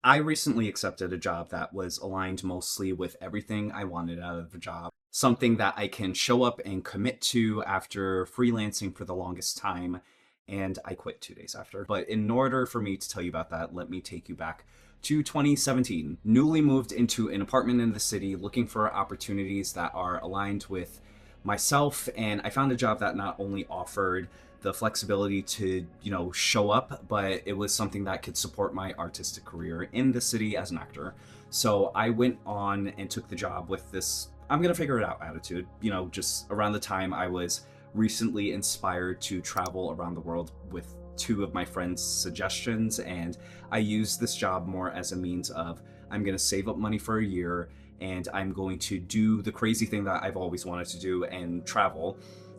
I recently accepted a job that was aligned mostly with everything I wanted out of a job. Something that I can show up and commit to after freelancing for the longest time. And I quit 2 days after. But in order for me to tell you about that, let me take you back to 2017. Newly moved into an apartment in the city, looking for opportunities that are aligned with myself. And I found a job that not only offered the flexibility to, show up, but it was something that could support my artistic career in the city as an actor. So I went on and took the job with this I'm going to figure it out attitude. Just around the time I was recently inspired to travel around the world with two of my friends' suggestions, and I used this job more as a means of I'm going to save up money for a year and I'm going to do the crazy thing that I've always wanted to do and travel.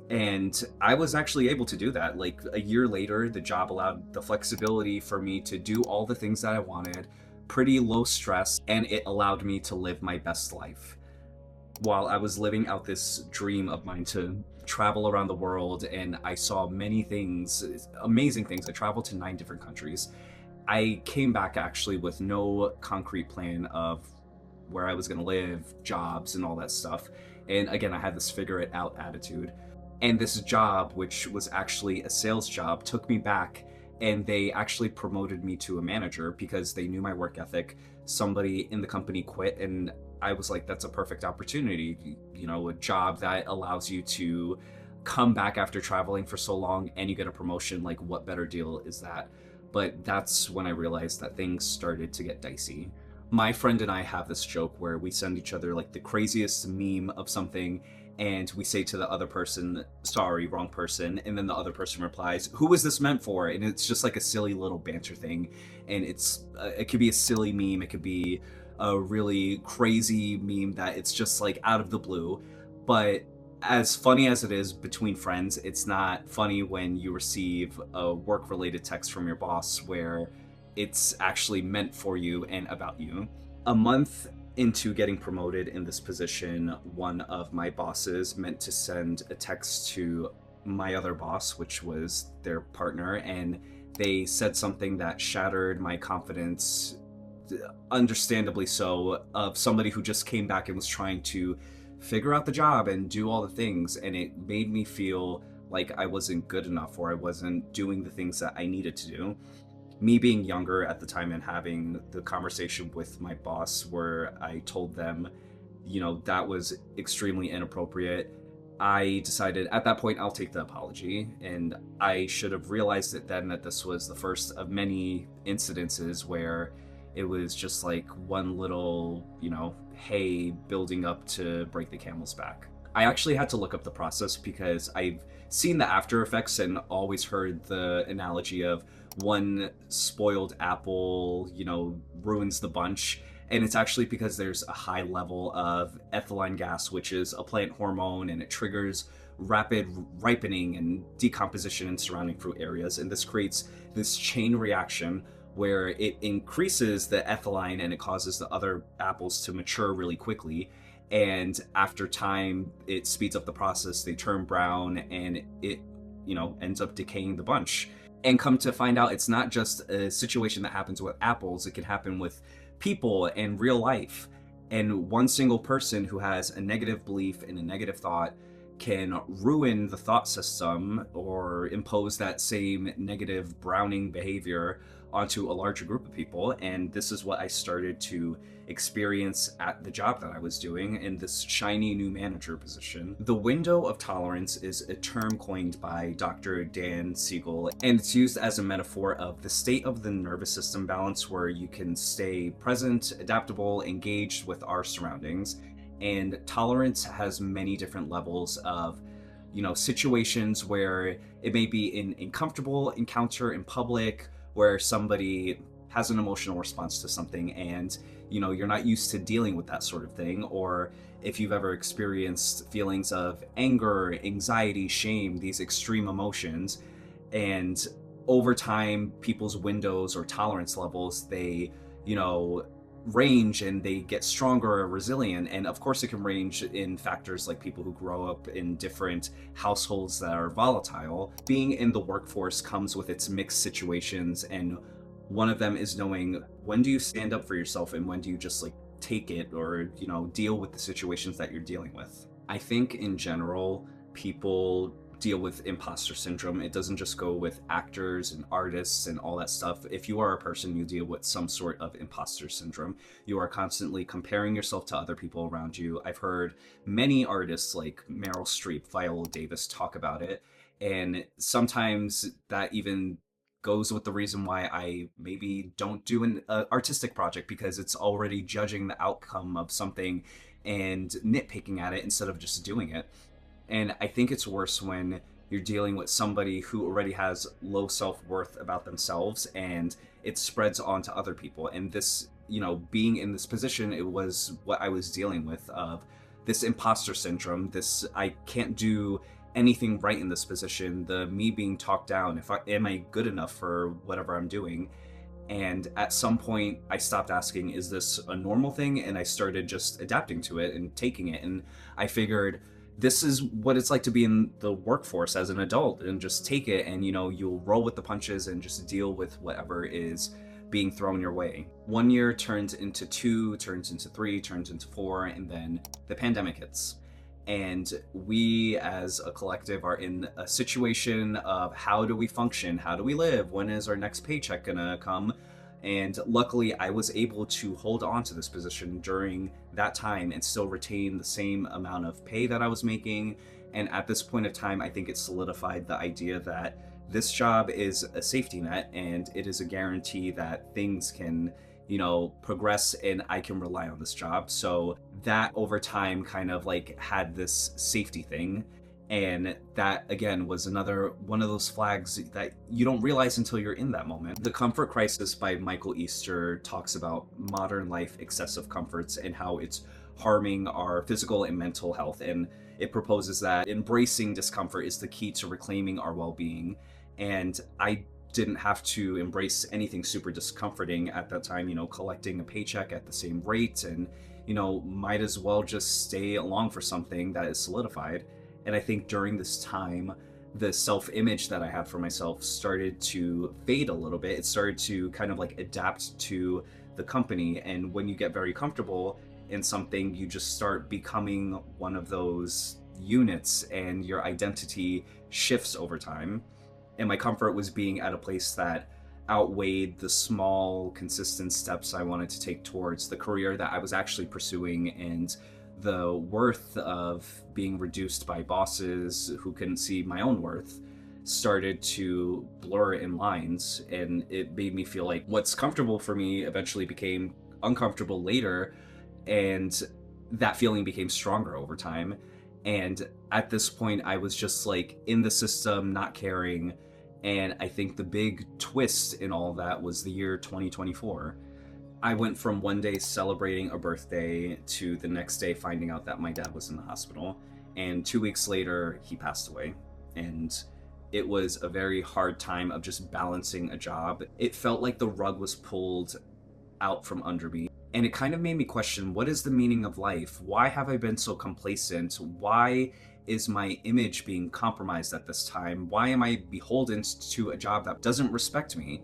And I was actually able to do that. Like a year later, the job allowed the flexibility for me to do all the things that I wanted, pretty low stress, and it allowed me to live my best life while I was living out this dream of mine to travel around the world. And I saw many things, amazing things. I traveled to 9 different countries. I came back actually with no concrete plan of where I was going to live, jobs, and all that stuff. And again, I had this figure it out attitude. And this job, which was actually a sales job, took me back, and they actually promoted me to a manager because they knew my work ethic. Somebody in the company quit, and I was like, that's a perfect opportunity. A job that allows you to come back after traveling for so long and you get a promotion. Like, what better deal is that? But that's when I realized that things started to get dicey. My friend and I have this joke where we send each other like the craziest meme of something, and we say to the other person, sorry, wrong person. And then the other person replies, who is this meant for? And it's just like a silly little banter thing. And it could be a silly meme. It could be a really crazy meme that it's just like out of the blue. But as funny as it is between friends, it's not funny when you receive a work related text from your boss where it's actually meant for you and about you. A month into getting promoted in this position, one of my bosses meant to send a text to my other boss, which was their partner, and they said something that shattered my confidence, understandably so, of somebody who just came back and was trying to figure out the job and do all the things. And it made me feel like I wasn't good enough, or I wasn't doing the things that I needed to do. Me being younger at the time and having the conversation with my boss where I told them, that was extremely inappropriate. I decided at that point I'll take the apology, and I should have realized it then that this was the first of many incidences where it was just like one little, hay building up to break the camel's back. I actually had to look up the process because I've seen the after effects and always heard the analogy of one spoiled apple, ruins the bunch. And it's actually because there's a high level of ethylene gas, which is a plant hormone, and it triggers rapid ripening and decomposition in surrounding fruit areas. And this creates this chain reaction where it increases the ethylene and it causes the other apples to mature really quickly. And after time, it speeds up the process. They turn brown, and it, ends up decaying the bunch. And come to find out, it's not just a situation that happens with apples. It can happen with people and real life. And one single person who has a negative belief and a negative thought can ruin the thought system or impose that same negative browning behavior onto a larger group of people. And this is what I started to experience at the job that I was doing in this shiny new manager position. The window of tolerance is a term coined by Dr. Dan Siegel, and it's used as a metaphor of the state of the nervous system balance where you can stay present, adaptable, engaged with our surroundings. And tolerance has many different levels of situations where it may be an uncomfortable encounter in public where somebody has an emotional response to something, and you're not used to dealing with that sort of thing. Or if you've ever experienced feelings of anger, anxiety, shame, these extreme emotions, and over time people's windows or tolerance levels, they range and they get stronger or resilient. And of course it can range in factors like people who grow up in different households that are volatile. Being in the workforce comes with its mixed situations, and One of them is knowing when do you stand up for yourself and when do you just like take it or, deal with the situations that you're dealing with. I think in general, people deal with imposter syndrome. It doesn't just go with actors and artists and all that stuff. If you are a person, you deal with some sort of imposter syndrome. You are constantly comparing yourself to other people around you. I've heard many artists like Meryl Streep, Viola Davis talk about it. And sometimes that even goes with the reason why I maybe don't do an artistic project, because it's already judging the outcome of something and nitpicking at it instead of just doing it. And I think it's worse when you're dealing with somebody who already has low self-worth about themselves and it spreads on to other people. And this, being in this position, it was what I was dealing with, of this imposter syndrome, this I can't do anything right in this position, the me being talked down, if I am I good enough for whatever I'm doing. And at some point I stopped asking, is this a normal thing? And I started just adapting to it and taking it. And I figured this is what it's like to be in the workforce as an adult, and just take it, and you'll roll with the punches and just deal with whatever is being thrown your way. 1 year turns into 2, turns into 3, turns into 4, and then the pandemic hits. And we as a collective are in a situation of how do we function? How do we live? When is our next paycheck gonna come? And luckily, I was able to hold on to this position during that time and still retain the same amount of pay that I was making. And at this point of time, I think it solidified the idea that this job is a safety net and it is a guarantee that things can, progress, and I can rely on this job. So that over time kind of like had this safety thing. And that again was another one of those flags that you don't realize until you're in that moment. The Comfort Crisis by Michael Easter talks about modern life excessive comforts and how it's harming our physical and mental health. And it proposes that embracing discomfort is the key to reclaiming our well-being. And I didn't have to embrace anything super discomforting at that time, collecting a paycheck at the same rate, and, might as well just stay along for something that is solidified. And I think during this time, the self-image that I had for myself started to fade a little bit. It started to kind of like adapt to the company. And when you get very comfortable in something, you just start becoming one of those units and your identity shifts over time. And my comfort was being at a place that outweighed the small, consistent steps I wanted to take towards the career that I was actually pursuing, and the worth of being reduced by bosses who couldn't see my own worth started to blur in lines. And it made me feel like what's comfortable for me eventually became uncomfortable later, and that feeling became stronger over time. And at this point, I was just like in the system, not caring. And I think the big twist in all of that was the year 2024. I went from one day celebrating a birthday to the next day finding out that my dad was in the hospital. And 2 weeks later, he passed away. And it was a very hard time of just balancing a job. It felt like the rug was pulled out from under me. And it kind of made me question, what is the meaning of life? Why have I been so complacent? Why is my image being compromised at this time? Why am I beholden to a job that doesn't respect me?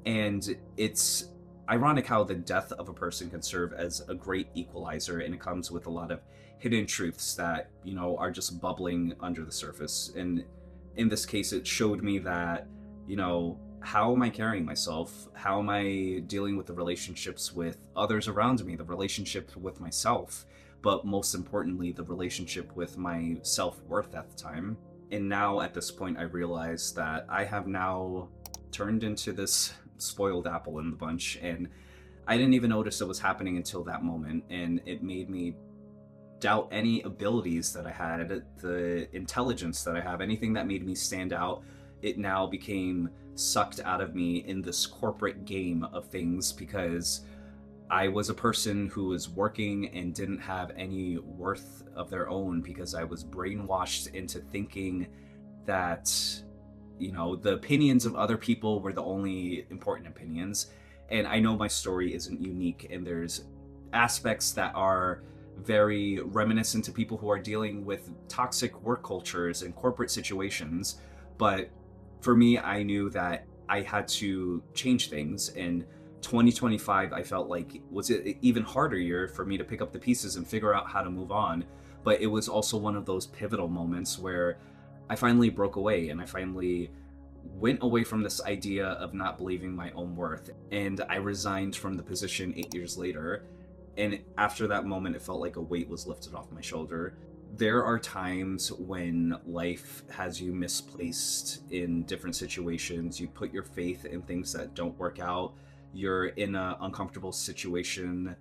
And it's ironic how the death of a person can serve as a great equalizer, and it comes with a lot of hidden truths that, are just bubbling under the surface. And in this case, it showed me that, how am I carrying myself? How am I dealing with the relationships with others around me, the relationship with myself, but most importantly, the relationship with my self-worth at the time. And now at this point, I realize that I have now turned into this spoiled apple in the bunch, and I didn't even notice it was happening until that moment. And it made me doubt any abilities that I had, the intelligence that I have, anything that made me stand out. It now became sucked out of me in this corporate game of things, because I was a person who was working and didn't have any worth of their own, because I was brainwashed into thinking that, the opinions of other people were the only important opinions. And I know my story isn't unique, and there's aspects that are very reminiscent to people who are dealing with toxic work cultures and corporate situations. But for me, I knew that I had to change things. And 2025, I felt like was an even harder year for me to pick up the pieces and figure out how to move on. But it was also one of those pivotal moments where I finally broke away and I finally went away from this idea of not believing my own worth. And I resigned from the position 8 years later. And after that moment, it felt like a weight was lifted off my shoulder. There are times when life has you misplaced in different situations. You put your faith in things that don't work out. You're in an uncomfortable situation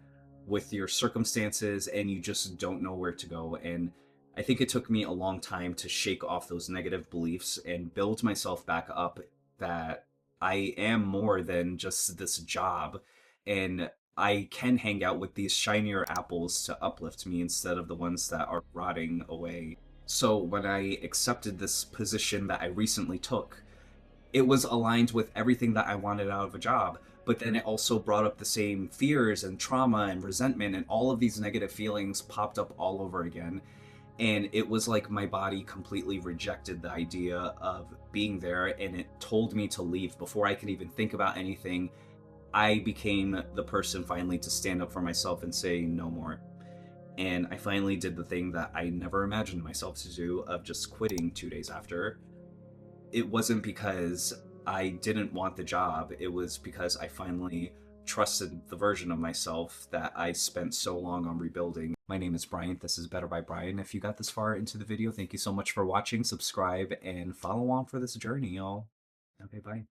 with your circumstances and you just don't know where to go. And I think it took me a long time to shake off those negative beliefs and build myself back up that I am more than just this job. And I can hang out with these shinier apples to uplift me instead of the ones that are rotting away. So when I accepted this position that I recently took, it was aligned with everything that I wanted out of a job. But then it also brought up the same fears and trauma and resentment, and all of these negative feelings popped up all over again. And it was like my body completely rejected the idea of being there, and it told me to leave before I could even think about anything. I became the person finally to stand up for myself and say no more. And I finally did the thing that I never imagined myself to do of just quitting 2 days after. It wasn't because I didn't want the job, it was because I finally trusted the version of myself that I spent so long on rebuilding. My name is Brian. This is Better by Brian. If you got this far into the video, thank you so much for watching. Subscribe and follow on for this journey, y'all. Okay, bye.